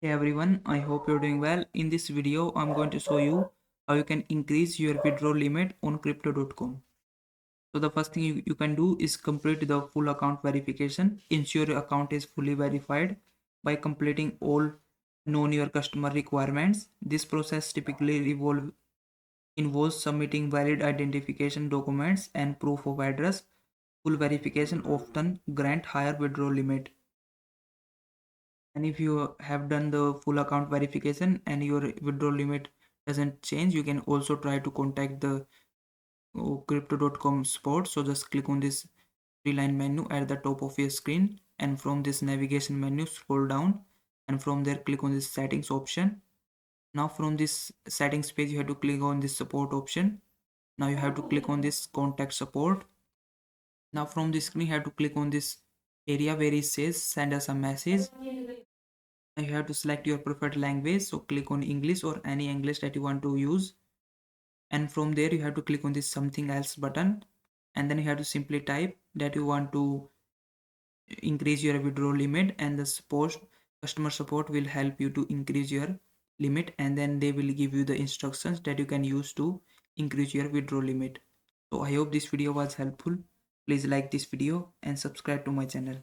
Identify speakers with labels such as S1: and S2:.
S1: Hey everyone, I hope you're doing well. In this video, I'm going to show you how you can increase your withdrawal limit on crypto.com. So the first thing you can do is complete the full account verification. Ensure your account is fully verified by completing all known your customer requirements. This process typically involves submitting valid identification documents and proof of address. Full verification often grant higher withdrawal limit. And if you have done the full account verification and your withdrawal limit doesn't change, you can also try to contact the crypto.com support. So just click on this three line menu at the top of your screen, and from this navigation menu scroll down, and from there click on this settings option. Now from this settings page you have to click on this support option. Now you have to click on this contact support. Now from this screen you have to click on this area where it says send us a message. You have to select your preferred language, so click on English or any English that you want to use, and from there you have to click on this something else button, and then you have to simply type that you want to increase your withdrawal limit, and the support customer support will help you to increase your limit, and then they will give you the instructions that you can use to increase your withdrawal limit. So I hope this video was helpful. Please like this video and subscribe to my channel.